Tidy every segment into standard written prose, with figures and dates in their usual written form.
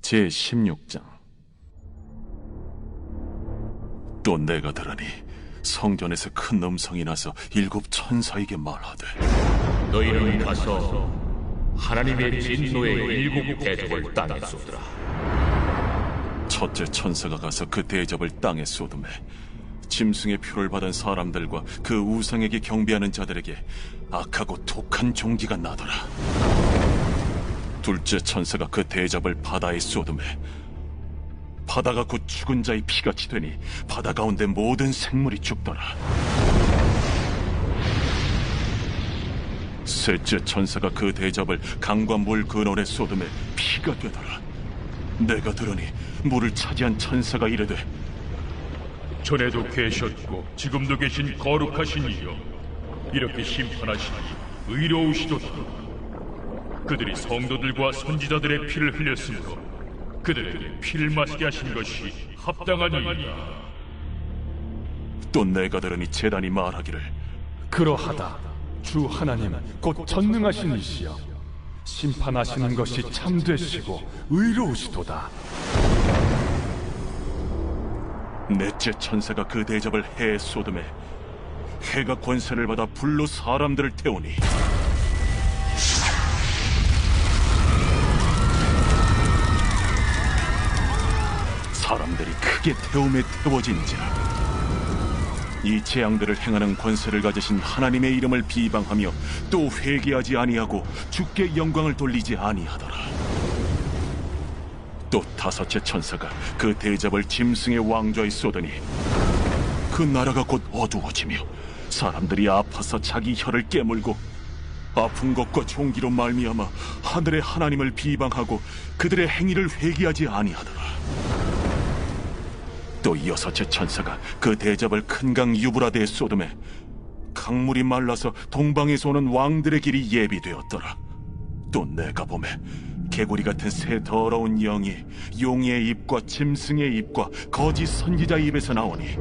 제16장. 또 내가 들으니 성전에서 큰 음성이 나서 7 천사에게 말하되, 너희는 가서 하나님의 진노의 7 대접을 땅에 쏟으라. 첫째 천사가 가서 그 대접을 땅에 쏟음에 짐승의 표를 받은 사람들과 그 우상에게 경배하는 자들에게 악하고 독한 종기가 나더라. 둘째 천사가 그 대접을 바다에 쏟음에 바다가 곧 죽은 자의 피같이 되니 바다 가운데 모든 생물이 죽더라. 셋째 천사가 그 대접을 강과 물 근원에 쏟음에 피가 되더라. 내가 들으니 물을 차지한 천사가 이르되, 전에도 계셨고 지금도 계신 거룩하신 이여, 이렇게 심판하시니 의로우시도다. 그들이 성도들과 선지자들의 피를 흘렸으므로 그들에게 피를 마시게 하신 것이 합당하니이다. 또 내가 들으니 제단이 말하기를, 그러하다. 주 하나님 곧 전능하신 이시여, 심판하시는 것이 참되시고 의로우시도다. 넷째 천사가 그 대접을 해에 쏟음에 해가 권세를 받아 불로 사람들을 태우니 사람들이 크게 태움에 태워진지라. 이 재앙들을 행하는 권세를 가지신 하나님의 이름을 비방하며 또 회개하지 아니하고 주께 영광을 돌리지 아니하더라. 또 다섯째 천사가 그 대접을 짐승의 왕좌에 쏟으니 그 나라가 곧 어두워지며 사람들이 아파서 자기 혀를 깨물고 아픈 것과 종기로 말미암아 하늘의 하나님을 비방하고 그들의 행위를 회개하지 아니하더라. 또 여섯째 천사가 그 대접을 큰 강 유브라데에 쏟음에 강물이 말라서 동방에서 오는 왕들의 길이 예비되었더라. 또 내가 보매 개구리 같은 새 더러운 영이 용의 입과 짐승의 입과 거짓 선지자의 입에서 나오니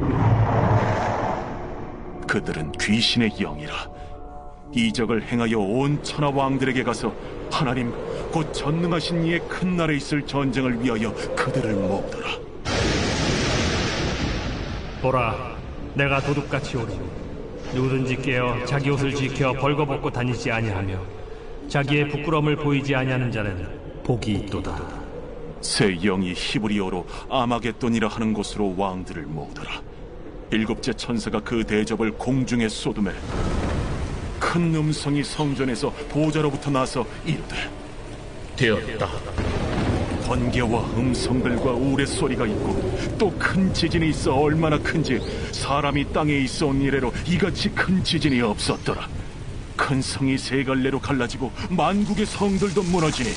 그들은 귀신의 영이라. 이적을 행하여 온 천하 왕들에게 가서 하나님 곧 전능하신 이의 큰 날에 있을 전쟁을 위하여 그들을 모으더라. 보라, 내가 도둑같이 오리니 누구든지 깨어 자기 옷을 지켜 벌거벗고 다니지 아니하며 자기의 부끄러움을 보이지 아니하는 자는 복이 있도다. 새 영이 히브리어로 아마겟돈이라 하는 곳으로 왕들을 모으더라. 7째 천사가 그 대접을 공중에 쏟음에 큰 음성이 성전에서 보좌로부터 나서 이르되, 되었다. 번개와 음성들과 우레소리가 있고 또 큰 지진이 있어 얼마나 큰지 사람이 땅에 있어 온 이래로 이같이 큰 지진이 없었더라. 큰 성이 세 갈래로 갈라지고 만국의 성들도 무너지니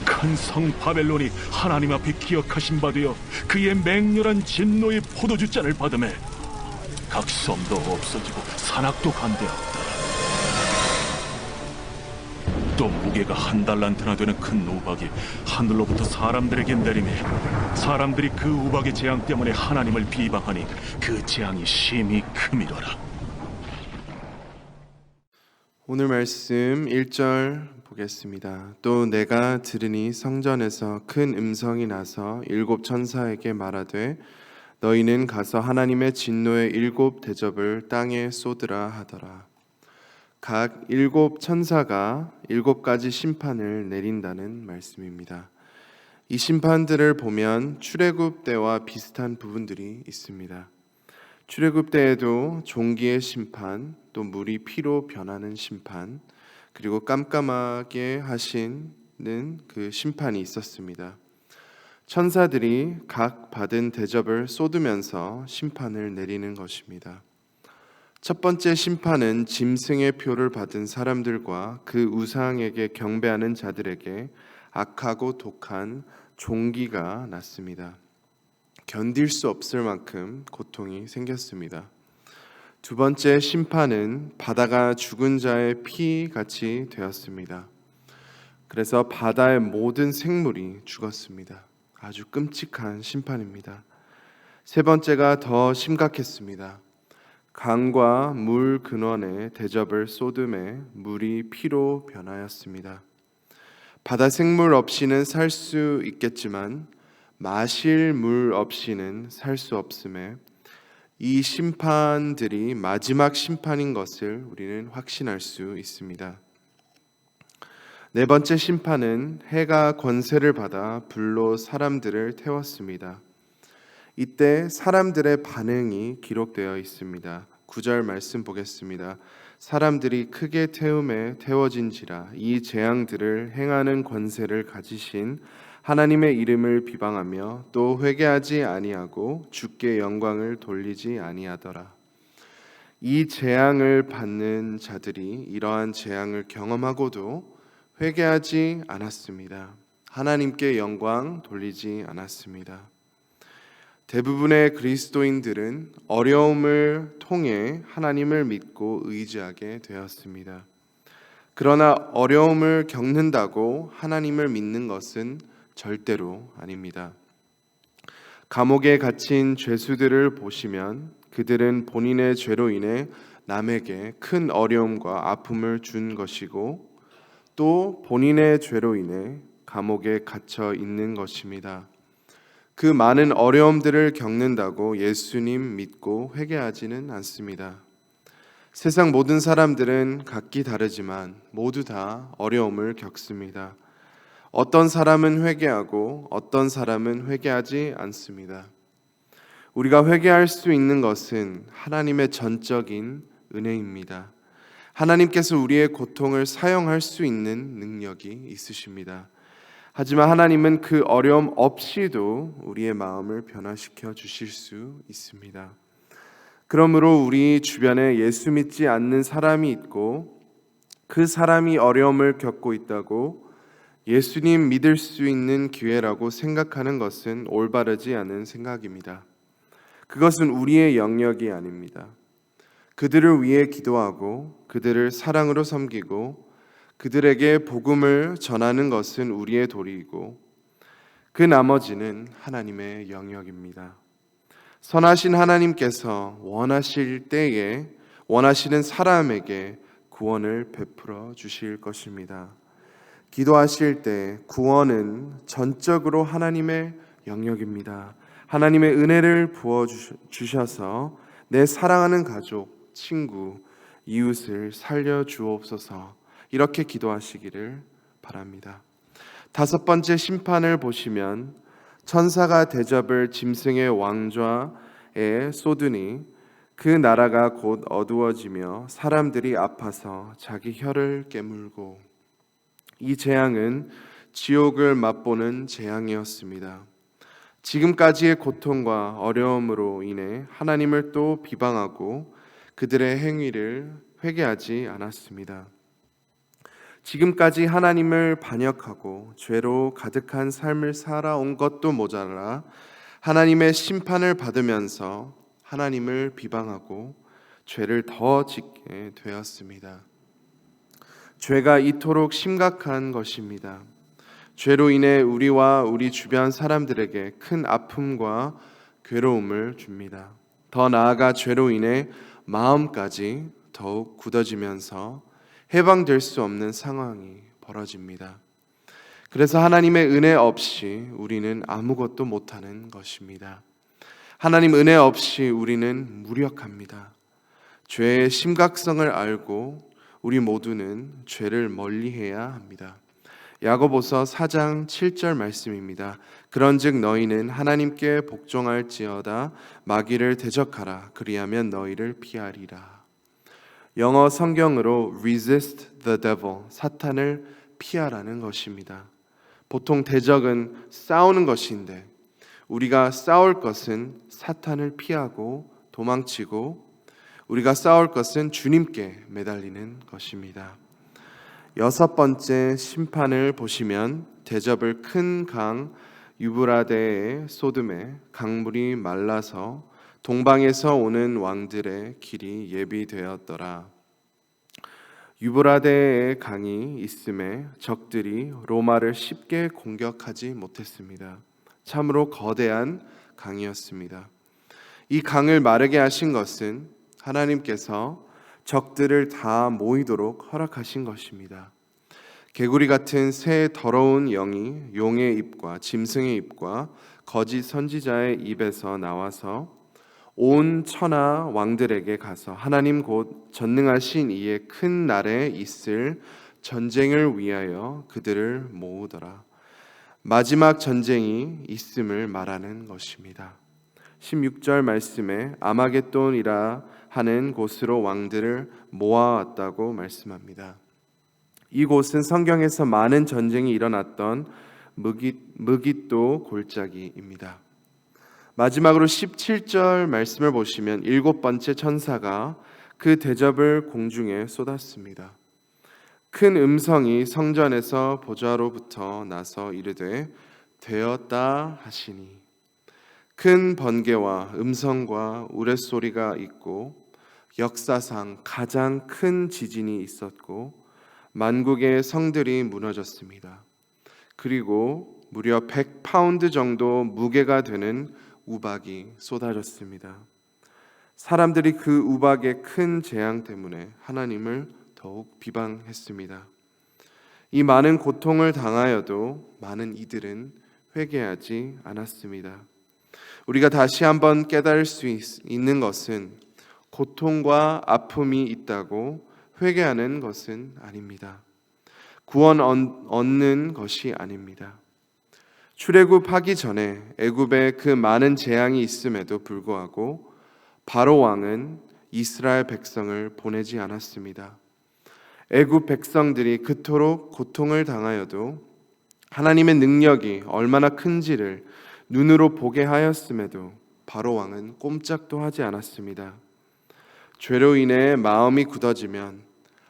큰 성 바벨론이 하나님 앞에 기억하신 바 되어 그의 맹렬한 진노의 포도주잔을 받음에 각 섬도 없어지고 산악도 간대하였다. 또 무게가 1달란트나 되는 큰 우박이 하늘로부터 사람들에게 내리매 사람들이 그 우박의 재앙 때문에 하나님을 비방하니 그 재앙이 심히 크미더라. 오늘 말씀 1절 보겠습니다. 또 내가 들으니 성전에서 큰 음성이 나서 7 천사에게 말하되, 너희는 가서 하나님의 진노의 7 대접을 땅에 쏟으라 하더라. 각 7 천사가 7가지 심판을 내린다는 말씀입니다. 이 심판들을 보면 출애굽 때와 비슷한 부분들이 있습니다. 출애굽 때에도 종기의 심판, 또 물이 피로 변하는 심판, 그리고 깜깜하게 하시는 그 심판이 있었습니다. 천사들이 각 받은 대접을 쏟으면서 심판을 내리는 것입니다. 첫 번째 심판은 짐승의 표를 받은 사람들과 그 우상에게 경배하는 자들에게 악하고 독한 종기가 났습니다. 견딜 수 없을 만큼 고통이 생겼습니다. 두 번째 심판은 바다가 죽은 자의 피같이 되었습니다. 그래서 바다의 모든 생물이 죽었습니다. 아주 끔찍한 심판입니다. 세 번째가 더 심각했습니다. 강과 물 근원에 대접을 쏟음에 물이 피로 변하였습니다. 바다 생물 없이는 살 수 있겠지만 마실 물 없이는 살 수 없음에 이 심판들이 마지막 심판인 것을 우리는 확신할 수 있습니다. 네 번째 심판은 해가 권세를 받아 불로 사람들을 태웠습니다. 이때 사람들의 반응이 기록되어 있습니다. 9절 말씀 보겠습니다. 사람들이 크게 태움에 태워진지라 이 재앙들을 행하는 권세를 가지신 하나님의 이름을 비방하며 또 회개하지 아니하고 주께 영광을 돌리지 아니하더라. 이 재앙을 받는 자들이 이러한 재앙을 경험하고도 회개하지 않았습니다. 하나님께 영광 돌리지 않았습니다. 대부분의 그리스도인들은 어려움을 통해 하나님을 믿고 의지하게 되었습니다. 그러나 어려움을 겪는다고 하나님을 믿는 것은 절대로 아닙니다. 감옥에 갇힌 죄수들을 보시면 그들은 본인의 죄로 인해 남에게 큰 어려움과 아픔을 준 것이고 또 본인의 죄로 인해 감옥에 갇혀 있는 것입니다. 그 많은 어려움들을 겪는다고 예수님 믿고 회개하지는 않습니다. 세상 모든 사람들은 각기 다르지만 모두 다 어려움을 겪습니다. 어떤 사람은 회개하고 어떤 사람은 회개하지 않습니다. 우리가 회개할 수 있는 것은 하나님의 전적인 은혜입니다. 하나님께서 우리의 고통을 사용할 수 있는 능력이 있으십니다. 하지만 하나님은 그 어려움 없이도 우리의 마음을 변화시켜 주실 수 있습니다. 그러므로 우리 주변에 예수 믿지 않는 사람이 있고 그 사람이 어려움을 겪고 있다고 예수님 믿을 수 있는 기회라고 생각하는 것은 올바르지 않은 생각입니다. 그것은 우리의 영역이 아닙니다. 그들을 위해 기도하고 그들을 사랑으로 섬기고 그들에게 복음을 전하는 것은 우리의 도리이고 그 나머지는 하나님의 영역입니다. 선하신 하나님께서 원하실 때에 원하시는 사람에게 구원을 베풀어 주실 것입니다. 기도하실 때 구원은 전적으로 하나님의 영역입니다. 하나님의 은혜를 부어 주셔서 내 사랑하는 가족, 친구, 이웃을 살려 주옵소서. 이렇게 기도하시기를 바랍니다. 다섯 번째 심판을 보시면 천사가 대접을 짐승의 왕좌에 쏟으니 그 나라가 곧 어두워지며 사람들이 아파서 자기 혀를 깨물고 이 재앙은 지옥을 맛보는 재앙이었습니다. 지금까지의 고통과 어려움으로 인해 하나님을 또 비방하고 그들의 행위를 회개하지 않았습니다. 지금까지 하나님을 반역하고 죄로 가득한 삶을 살아온 것도 모자라 하나님의 심판을 받으면서 하나님을 비방하고 죄를 더 짓게 되었습니다. 죄가 이토록 심각한 것입니다. 죄로 인해 우리와 우리 주변 사람들에게 큰 아픔과 괴로움을 줍니다. 더 나아가 죄로 인해 마음까지 더욱 굳어지면서 해방될 수 없는 상황이 벌어집니다. 그래서 하나님의 은혜 없이 우리는 아무것도 못하는 것입니다. 하나님 은혜 없이 우리는 무력합니다. 죄의 심각성을 알고 우리 모두는 죄를 멀리해야 합니다. 야고보서 4장 7절 말씀입니다. 그런즉 너희는 하나님께 복종할지어다 마귀를 대적하라 그리하면 너희를 피하리라. 영어 성경으로 resist the devil, 사탄을 피하라는 것입니다. 보통 대적은 싸우는 것인데 우리가 싸울 것은 사탄을 피하고 도망치고 우리가 싸울 것은 주님께 매달리는 것입니다. 여섯 번째 심판을 보시면 대접을 큰 강 유브라데의 쏟음에 강물이 말라서 동방에서 오는 왕들의 길이 예비되었더라. 유브라데의 강이 있음에 적들이 로마를 쉽게 공격하지 못했습니다. 참으로 거대한 강이었습니다. 이 강을 마르게 하신 것은 하나님께서 적들을 다 모이도록 허락하신 것입니다. 개구리 같은 새 더러운 영이 용의 입과 짐승의 입과 거짓 선지자의 입에서 나와서 온 천하 왕들에게 가서 하나님 곧 전능하신 이의 큰 날에 있을 전쟁을 위하여 그들을 모으더라. 마지막 전쟁이 있음을 말하는 것입니다. 16절 말씀에 아마겟돈이라 하는 곳으로 왕들을 모아왔다고 말씀합니다. 이곳은 성경에서 많은 전쟁이 일어났던 무깃도 골짜기입니다. 마지막으로 17절 말씀을 보시면 7번째 천사가 그 대접을 공중에 쏟았습니다. 큰 음성이 성전에서 보좌로부터 나서 이르되 되었다 하시니 큰 번개와 음성과 우레소리가 있고 역사상 가장 큰 지진이 있었고 만국의 성들이 무너졌습니다. 그리고 무려 100파운드 정도 무게가 되는 우박이 쏟아졌습니다. 사람들이 그 우박의 큰 재앙 때문에 하나님을 더욱 비방했습니다. 이 많은 고통을 당하여도 많은 이들은 회개하지 않았습니다. 우리가 다시 한번 깨달을 수 있는 것은 고통과 아픔이 있다고 회개하는 것은 아닙니다. 구원 얻는 것이 아닙니다. 출애굽하기 전에 애굽에 그 많은 재앙이 있음에도 불구하고 바로 왕은 이스라엘 백성을 보내지 않았습니다. 애굽 백성들이 그토록 고통을 당하여도 하나님의 능력이 얼마나 큰지를 눈으로 보게 하였음에도 바로 왕은 꼼짝도 하지 않았습니다. 죄로 인해 마음이 굳어지면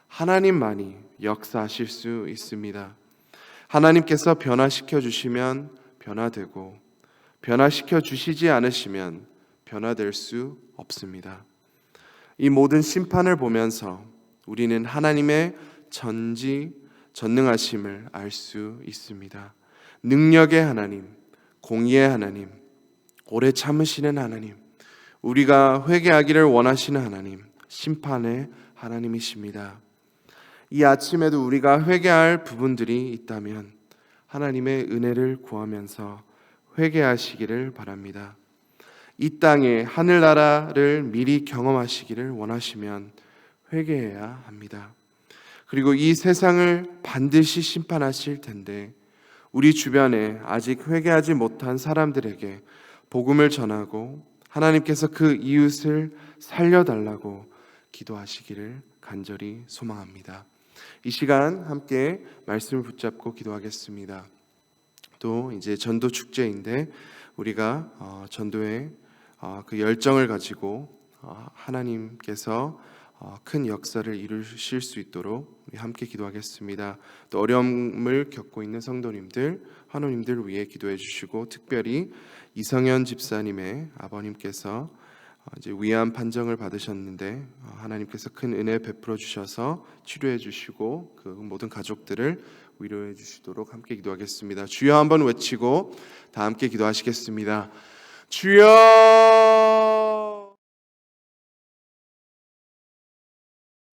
하나님만이 역사하실 수 있습니다. 하나님께서 변화시켜 주시면 변화되고 변화시켜 주시지 않으시면 변화될 수 없습니다. 이 모든 심판을 보면서 우리는 하나님의 전능하심을 알 수 있습니다. 능력의 하나님, 공의의 하나님, 오래 참으시는 하나님, 우리가 회개하기를 원하시는 하나님, 심판의 하나님이십니다. 이 아침에도 우리가 회개할 부분들이 있다면 하나님의 은혜를 구하면서 회개하시기를 바랍니다. 이 땅의 하늘나라를 미리 경험하시기를 원하시면 회개해야 합니다. 그리고 이 세상을 반드시 심판하실 텐데 우리 주변에 아직 회개하지 못한 사람들에게 복음을 전하고 하나님께서 그 이웃을 살려달라고 기도하시기를 간절히 소망합니다. 이 시간 함께 말씀을 붙잡고 기도하겠습니다. 또 이제 전도 축제인데 우리가 전도의 그 열정을 가지고 하나님께서 큰 역사를 이루실 수 있도록 우리 함께 기도하겠습니다. 또 어려움을 겪고 있는 성도님들, 환우님들 위해 기도해 주시고 특별히 이성현 집사님의 아버님께서 이제 위암 판정을 받으셨는데 하나님께서 큰 은혜 베풀어 주셔서 치료해 주시고 그 모든 가족들을 위로해 주시도록 함께 기도하겠습니다. 주여 한번 외치고 다 함께 기도하시겠습니다. 주여